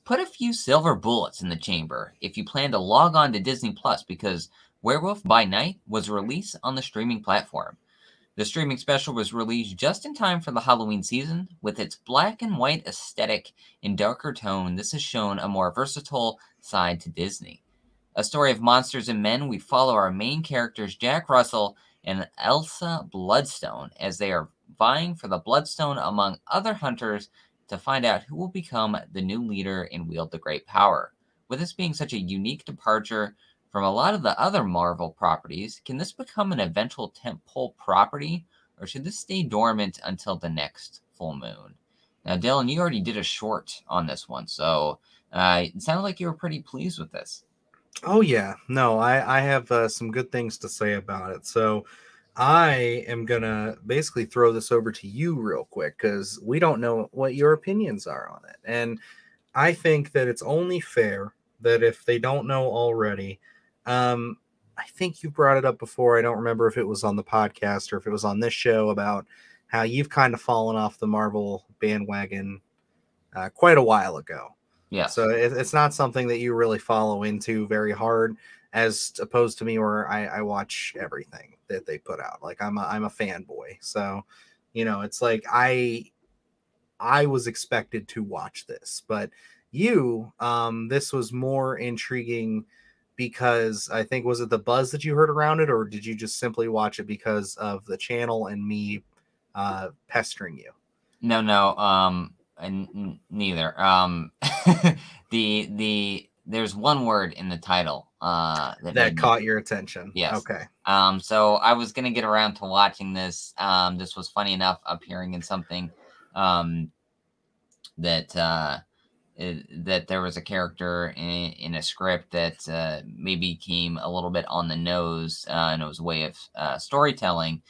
put a few silver bullets in the chamber if you plan to log on to Disney Plus, because Werewolf by Night was released on the streaming platform. The streaming special was released just in time for the Halloween season. With its black and white aesthetic and darker tone, this has shown a more versatile side to Disney. A story of monsters and men, we follow our main characters Jack Russell and Elsa Bloodstone as they are vying for the Bloodstone among other hunters to find out who will become the new leader and wield the great power. With this being such a unique departure from a lot of the other Marvel properties, can this become an eventual tentpole property, or should this stay dormant until the next full moon? Now, Dylan, you already did a short on this one, so it sounded like you were pretty pleased with this. Oh, yeah. No, I have some good things to say about it. So I am going to basically throw this over to you real quick because we don't know what your opinions are on it. And I think that it's only fair that if they don't know already, I think you brought it up before. I don't remember if it was on the podcast or if it was on this show about how you've kind of fallen off the Marvel bandwagon quite a while ago. Yeah. So it's not something that you really follow into very hard, as opposed to me where I watch everything that they put out. Like I'm a fanboy. So, it's like I was expected to watch this, but this was more intriguing because I think, was it the buzz that you heard around it, or did you just simply watch it because of the channel and me pestering you? No. And neither. There's one word in the title that caught your attention. Yes. Okay. So I was gonna get around to watching this. This was funny enough appearing in something that there was a character in a script that maybe came a little bit on the nose, and it was a way of storytelling.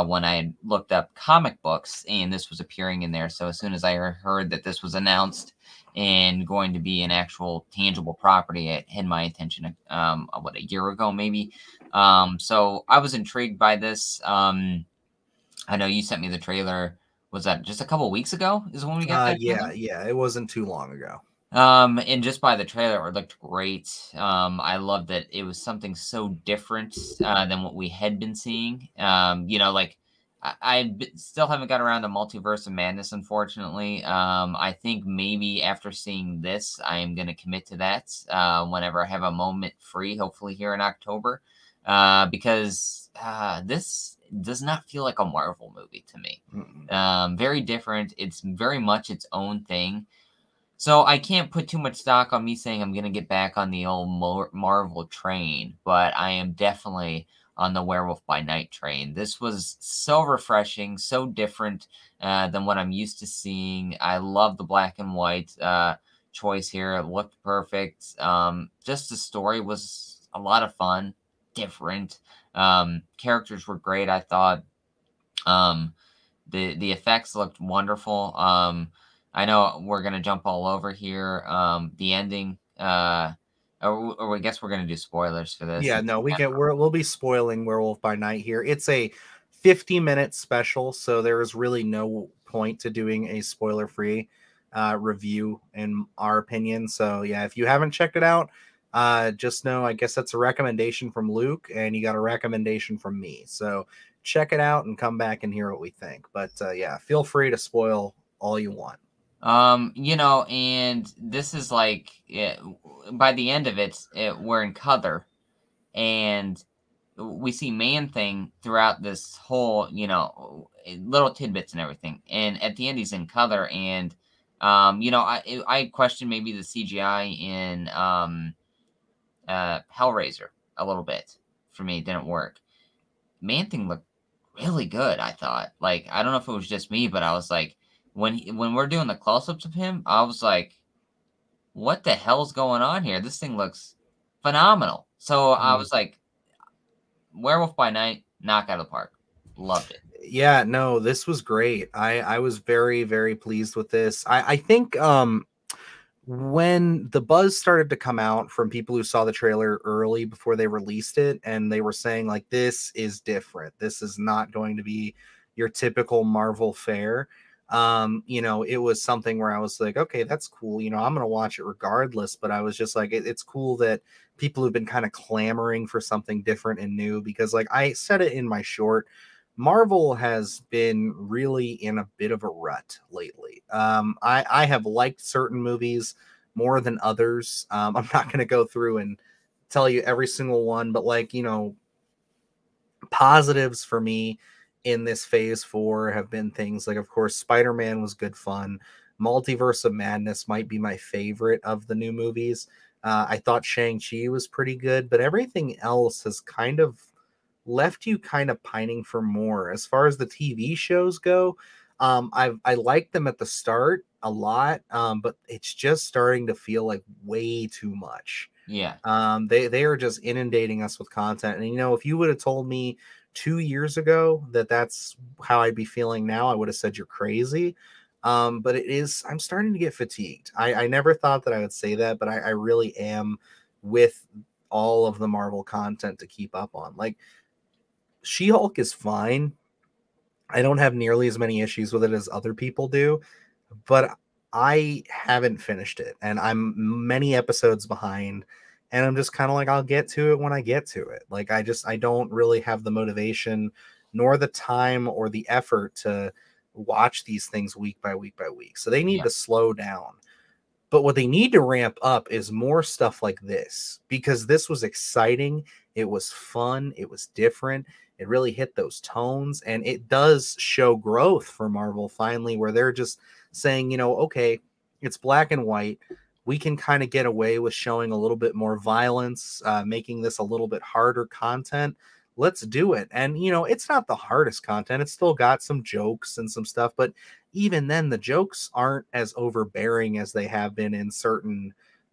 When I had looked up comic books, and this was appearing in there. So as soon as I heard that this was announced and going to be an actual tangible property, it had my attention, a year ago, maybe. So I was intrigued by this. I know you sent me the trailer. Was that just a couple weeks ago is when we got that? Yeah. It wasn't too long ago. And just by the trailer, it looked great. I love that it was something so different than what we had been seeing. Like I still haven't got around to Multiverse of Madness, unfortunately. I think maybe after seeing this, I am going to commit to that whenever I have a moment free, hopefully here in October, because this does not feel like a Marvel movie to me. Very different. It's very much its own thing. So I can't put too much stock on me saying I'm going to get back on the old Marvel train, but I am definitely on the Werewolf by Night train. This was so refreshing, so different than what I'm used to seeing. I love the black and white choice here. It looked perfect. Just the story was a lot of fun, different. Characters were great, I thought. The effects looked wonderful. I know we're going to jump all over here. The ending, or I guess we're going to do spoilers for this. Yeah, no, we'll be spoiling Werewolf by Night here. It's a 50-minute special, so there is really no point to doing a spoiler-free review, in our opinion. So yeah, if you haven't checked it out, just know, I guess that's a recommendation from Luke, and you got a recommendation from me. So check it out and come back and hear what we think. But yeah, feel free to spoil all you want. And this is like, by the end of it, we're in Cuther, and we see Man-Thing throughout this whole, little tidbits and everything. And at the end, he's in Cuther, and, I questioned maybe the CGI in Hellraiser a little bit. For me, it didn't work. Man-Thing looked really good, I thought. Like, I don't know if it was just me, but I was like, when we're doing the close-ups of him, I was like, what the hell's going on here? This thing looks phenomenal. So I was like, Werewolf by Night, knock out of the park. Loved it. Yeah, no, this was great. I was very, very pleased with this. I think when the buzz started to come out from people who saw the trailer early before they released it, and they were saying, like, this is different. This is not going to be your typical Marvel fare. You know, it was something where I was like, okay, that's cool. You know, I'm going to watch it regardless. But I was just like, it's cool that people have been kind of clamoring for something different and new, because like I said it in my short, Marvel has been really in a bit of a rut lately. I have liked certain movies more than others. I'm not going to go through and tell you every single one, but like, you know, positives for me in this phase 4 have been things like, of course, Spider-Man was good fun. Multiverse of Madness might be my favorite of the new movies. I thought Shang-Chi was pretty good, but everything else has kind of left you kind of pining for more. As far as the TV shows go, I liked them at the start a lot, but it's just starting to feel like way too much. Yeah. They are just inundating us with content. And you know, if you would have told me 2 years ago that that's how I'd be feeling now, I would have said you're crazy. But it is, I'm starting to get fatigued. I never thought that I would say that, but I really am, with all of the Marvel content to keep up on. Like, She-Hulk is fine. I don't have nearly as many issues with it as other people do, but I haven't finished it and I'm many episodes behind, and I'm just kind of like, I'll get to it when I get to it. Like, I don't really have the motivation nor the time or the effort to watch these things week by week by week. So they need Yeah. to slow down. But what they need to ramp up is more stuff like this, because this was exciting. It was fun. It was different. It really hit those tones. And it does show growth for Marvel finally, where they're just saying, you know, okay, it's black and white. We can kind of get away with showing a little bit more violence, making this a little bit harder content. Let's do it. And, you know, it's not the hardest content. It's still got some jokes and some stuff, but even then, the jokes aren't as overbearing as they have been in certain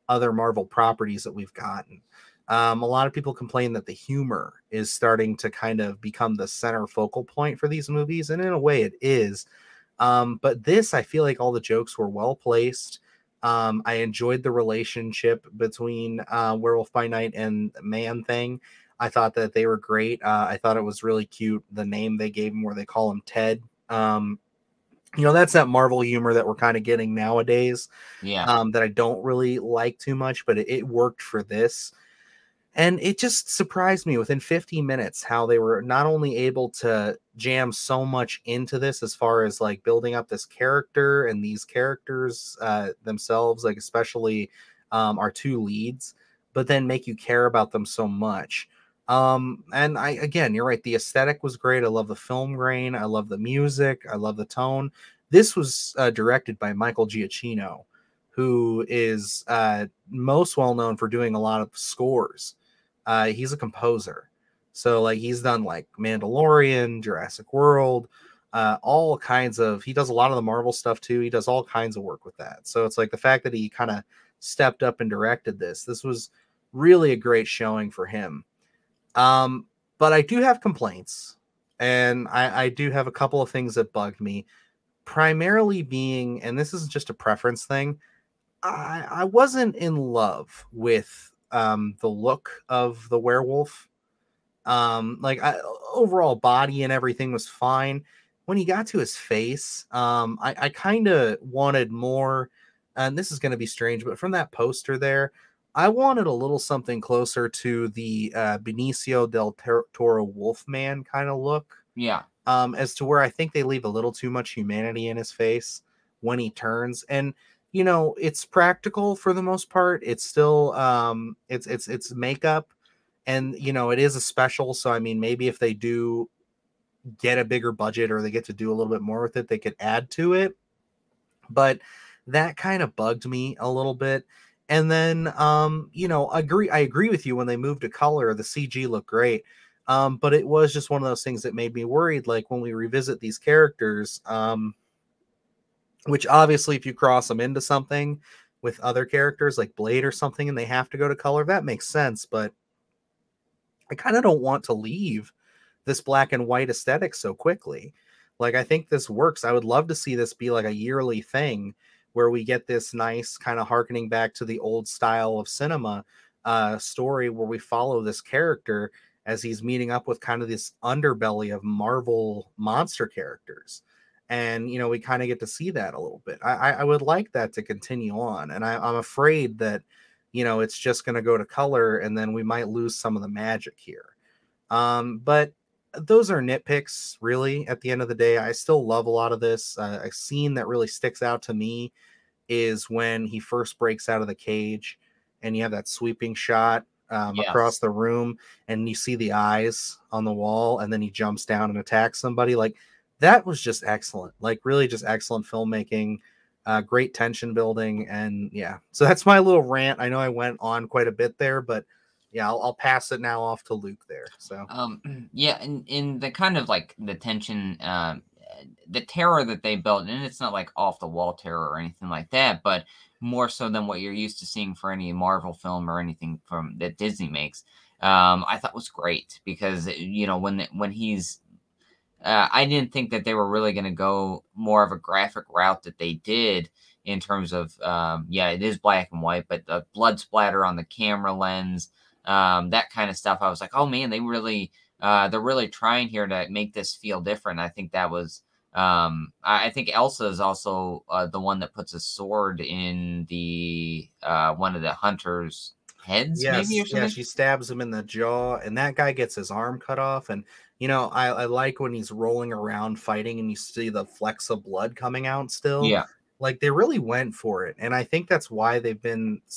other Marvel properties that we've gotten. A lot of people complain that the humor is starting to kind of become the center focal point for these movies, and in a way it is. But this, I feel like all the jokes were well placed. I enjoyed the relationship between Werewolf by Night and Man Thing. I thought that they were great. I thought it was really cute, the name they gave him, where they call him Ted. You know, that's that Marvel humor that we're kind of getting nowadays, Yeah. that I don't really like too much, but it worked for this. And it just surprised me within 15 minutes how they were not only able to jam so much into this, as far as like building up this character and these characters themselves, like especially our two leads, but then make you care about them so much. And again, you're right. The aesthetic was great. I love the film grain. I love the music. I love the tone. This was directed by Michael Giacchino, who is most well known for doing a lot of scores. He's a composer. So like he's done like Mandalorian, Jurassic World, all kinds of, he does a lot of the Marvel stuff too. He does all kinds of work with that. So it's like the fact that he kind of stepped up and directed this was really a great showing for him. But I do have complaints, and I do have a couple of things that bugged me, primarily being, and this isn't just a preference thing, I wasn't in love with the look of the werewolf. Like overall body and everything was fine. When he got to his face, I kind of wanted more. And this is going to be strange, but from that poster there, I wanted a little something closer to the Benicio del Toro Wolfman kind of look. Yeah. As to where I think they leave a little too much humanity in his face when he turns. And you know, it's practical for the most part. It's still it's makeup, and you know, it is a special. So I mean, maybe if they do get a bigger budget, or they get to do a little bit more with it, they could add to it. But that kind of bugged me a little bit. And then you know, I agree with you, when they moved to color, the CG looked great. But it was just one of those things that made me worried, like when we revisit these characters, which obviously if you cross them into something with other characters like Blade or something and they have to go to color, that makes sense. But I kind of don't want to leave this black and white aesthetic so quickly. Like, I think this works. I would love to see this be like a yearly thing where we get this nice kind of harkening back to the old style of cinema story, where we follow this character as he's meeting up with kind of this underbelly of Marvel monster characters. And we kind of get to see that a little bit. I would like that to continue on, and I'm afraid that it's just going to go to color, and then we might lose some of the magic here. But those are nitpicks, really. At the end of the day, I still love a lot of this. A scene that really sticks out to me is when he first breaks out of the cage, and you have that sweeping shot across Yes. the room, and you see the eyes on the wall, and then he jumps down and attacks somebody. Like, that was just excellent. Like, really just excellent filmmaking, great tension building. And yeah, so that's my little rant. I know I went on quite a bit there, but yeah, I'll pass it now off to Luke there. So Yeah, in the kind of like the tension, the terror that they built, and it's not like off the wall terror or anything like that, but more so than what you're used to seeing for any Marvel film or anything from that Disney makes. I thought was great because when he's I didn't think that they were really going to go more of a graphic route that they did in terms of, yeah, it is black and white, but the blood splatter on the camera lens, that kind of stuff. I was like, oh man, they're really trying here to make this feel different. I think that was, I think Elsa is also the one that puts a sword in the one of the hunters' heads, maybe, or yes, yeah, something. she stabs him in the jaw, and that guy gets his arm cut off. And I like when he's rolling around fighting, and you see the flecks of blood coming out still. Yeah, Like, they really went for it, and I think that's why this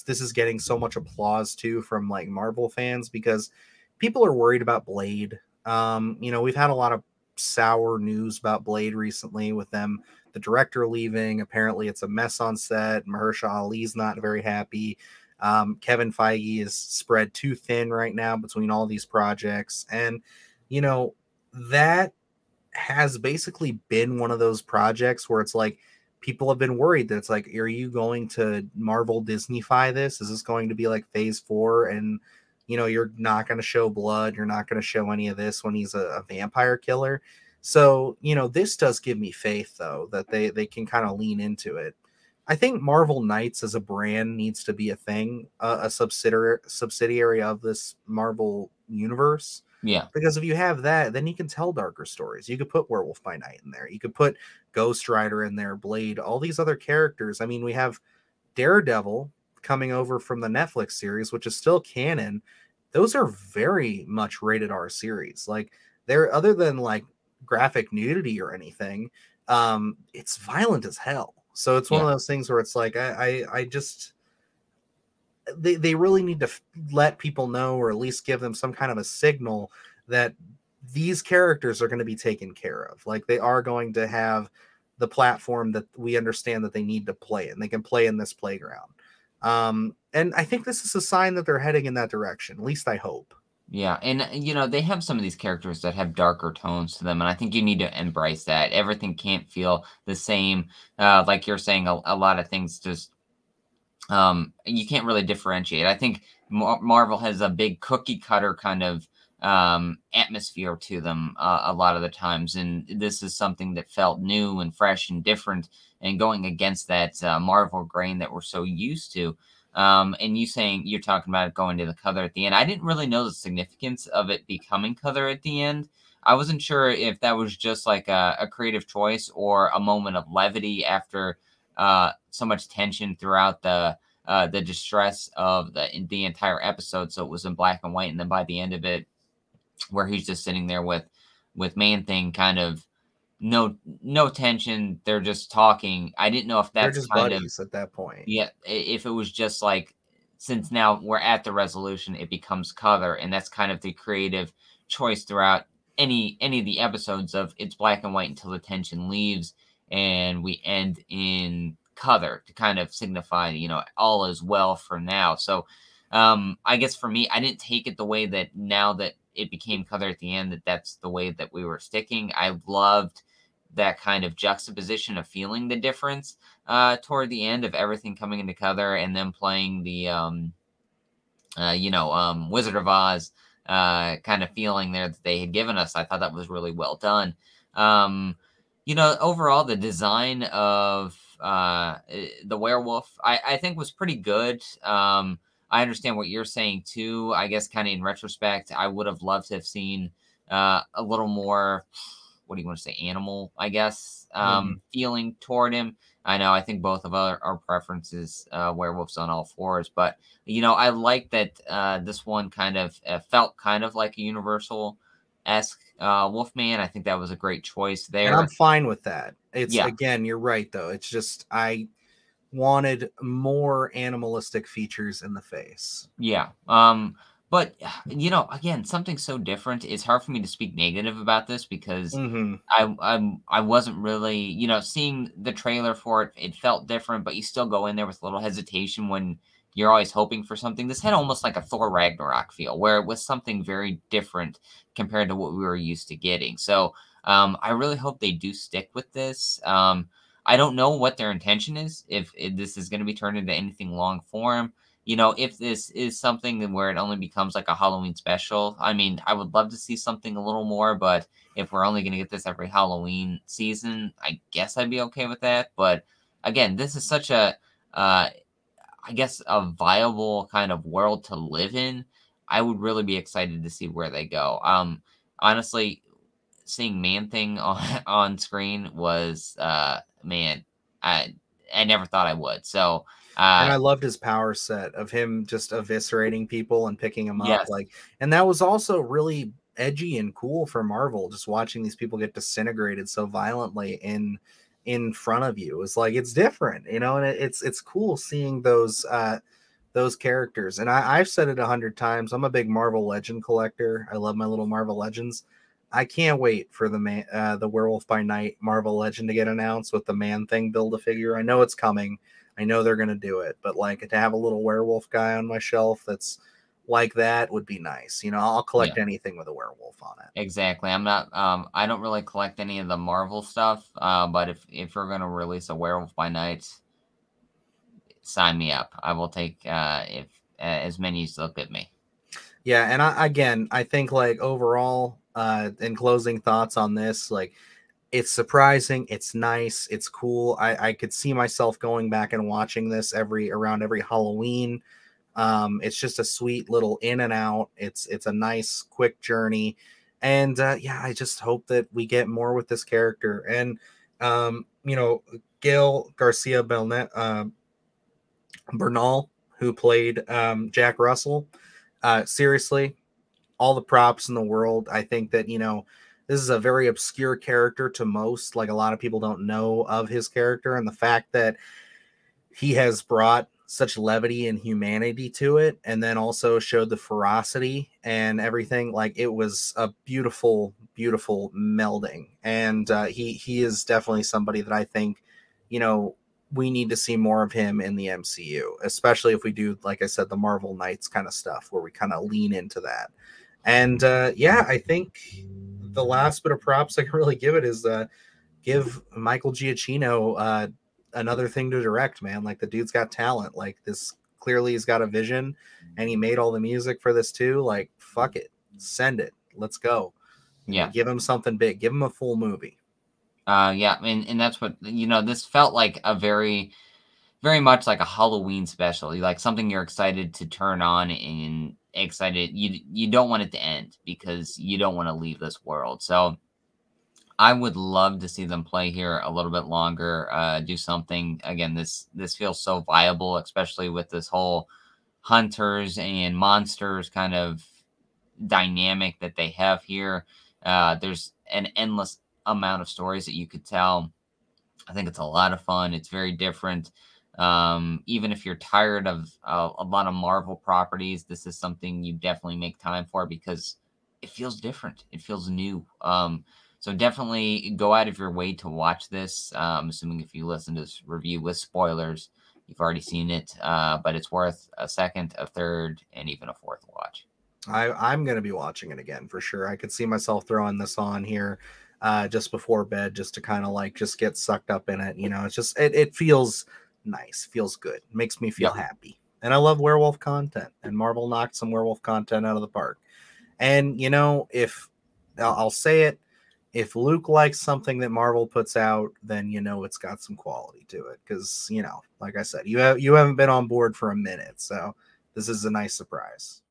is getting so much applause too from like Marvel fans, because people are worried about Blade. We've had a lot of sour news about Blade recently with the director leaving. Apparently, it's a mess on set. Mahershala Ali's not very happy. Kevin Feige is spread too thin right now between all these projects. And, that has basically been one of those projects where it's like people have been worried that it's like, are you going to Marvel Disney-fy this? Is this going to be like phase 4? And, you're not going to show blood. You're not going to show any of this when he's a vampire killer. So, this does give me faith, though, that they can kind of lean into it. I think Marvel Knights as a brand needs to be a thing, a subsidiary of this Marvel universe. yeah. Because if you have that, then you can tell darker stories. You could put Werewolf by Night in there. You could put Ghost Rider in there, Blade, all these other characters. I mean, we have Daredevil coming over from the Netflix series, which is still canon. Those are very much rated R series. Like, they're, other than like graphic nudity or anything, it's violent as hell. So it's one of Yeah. those things where it's like I just they really need to let people know, or at least give them some kind of a signal that these characters are going to be taken care of. Like, they are going to have the platform that we understand that they need to play in. They can play in this playground. And I think this is a sign that they're heading in that direction. At least I hope. Yeah, and they have some of these characters that have darker tones to them, and I think you need to embrace that. Everything can't feel the same. Like you're saying, a lot of things just you can't really differentiate. I think Marvel has a big cookie cutter kind of atmosphere to them a lot of the times, and this is something that felt new and fresh and different, and going against that Marvel grain that we're so used to. And you're talking about it going to the color at the end. I didn't really know the significance of it becoming color at the end. I wasn't sure if that was just like a creative choice or a moment of levity after so much tension throughout the distress of the entire episode. So it was in black and white, and then by the end of it, where he's just sitting there with Man Thing, kind of no tension. They're just talking. I didn't know if They're that's just kind of, buddies at that point. yeah, if it was just like, since now we're at the resolution, it becomes color, and that's kind of the creative choice throughout any of the episodes of it's black and white until the tension leaves, and we end in color to kind of signify, all is well for now. So, I guess for me, I didn't take it the way that now that it became color at the end, that's the way that we were sticking. I loved that kind of juxtaposition of feeling the difference toward the end of everything coming into color, and then playing the Wizard of Oz kind of feeling there that they had given us. I thought that was really well done. Overall, the design of the werewolf, I think, was pretty good. I understand what you're saying too. I guess kind of in retrospect, I would have loved to have seen a little more what do you want to say, animal, I guess, Mhm. feeling toward him. I know, I think both of our preferences, werewolves on all fours, but I like that this one kind of felt kind of like a universal esque Wolfman. I think that was a great choice And I'm there. fine with that. It's Yeah, again, you're right though. It's just I wanted more animalistic features in the face. yeah. But again, something so different. It's hard for me to speak negative about this because Mhm. I wasn't really, seeing the trailer for it. It felt different, but you still go in there with a little hesitation when you're always hoping for something. This had almost like a Thor Ragnarok feel, where it was something very different compared to what we were used to getting. So I really hope they do stick with this. I don't know what their intention is, if this is going to be turned into anything long form. If this is something where it only becomes like a Halloween special, I mean, I would love to see something a little more, but if we're only going to get this every Halloween season, I guess I'd be okay with that. But again, this is such I guess, a viable kind of world to live in. I would really be excited to see where they go. Honestly, seeing Man Thing on on screen was, man, I I never thought I would. So, And uh, I loved his power set of him just eviscerating people and picking them up, yes, like, and that was also really edgy and cool for Marvel, just watching these people get disintegrated so violently in front of you. It's like it's different, and it's cool seeing those characters. And I've said it 100 times. I'm a big Marvel Legend collector. I love my little Marvel Legends. I can't wait for the Werewolf by Night Marvel Legend to get announced with the Man Thing build a figure. I know it's coming. I know they're gonna do it, but like to have a little werewolf guy on my shelf that's like that would be nice. I'll yeah, collect anything with a werewolf on it. exactly. I'm not. I don't really collect any of the Marvel stuff. But if we're gonna release a Werewolf by Night, sign me up. I will take if as many as look at me. Yeah, and I think like overall, in closing thoughts on this, like it's surprising, it's nice, it's cool. I could see myself going back and watching this around every Halloween. It's just a sweet little in and out. It's a nice quick journey, and yeah, I just hope that we get more with this character. And Gail Garcia Bernal, who played Jack Russell. Seriously, all the props in the world. I think that this is a very obscure character to most. Like a lot of people don't know of his character, and the fact that he has brought such levity and humanity to it, and then also showed the ferocity and everything. Like it was a beautiful, beautiful melding, and he is definitely somebody that I think we need to see more of him in the MCU, especially if we do, like I said, the Marvel Knights kind of stuff where we kind of lean into that. And yeah, I think the last bit of props I can really give it is give Michael Giacchino another thing to direct, man. Like the dude's got talent. Like this clearly he's got a vision, and he made all the music for this too. Like fuck it, send it. Let's go. Yeah. Give him something big. Give him a full movie. Yeah, and that's what this felt like a very much like a Halloween special. Like something you're excited to turn on and excited. You don't want it to end because you don't want to leave this world. So I would love to see them play here a little bit longer, do something. Again, this feels so viable, especially with this whole hunters and monsters kind of dynamic that they have here. There's an endless amount of stories that you could tell. I think it's a lot of fun. It's very different. Even if you're tired of a lot of Marvel properties, this is something you definitely make time for because it feels different. It feels new. So definitely go out of your way to watch this. Assuming if you listen to this review with spoilers, you've already seen it. But it's worth a second, a third, and even a fourth watch. I'm gonna be watching it again for sure. I could see myself throwing this on here just before bed, just to kind of like just get sucked up in it. It's just it feels nice, feels good, makes me feel Yep. happy. And I love werewolf content, and Marvel knocked some werewolf content out of the park. And if I'll say it, if Luke likes something that Marvel puts out, then it's got some quality to it. Because like I said, you haven't been on board for a minute, so this is a nice surprise.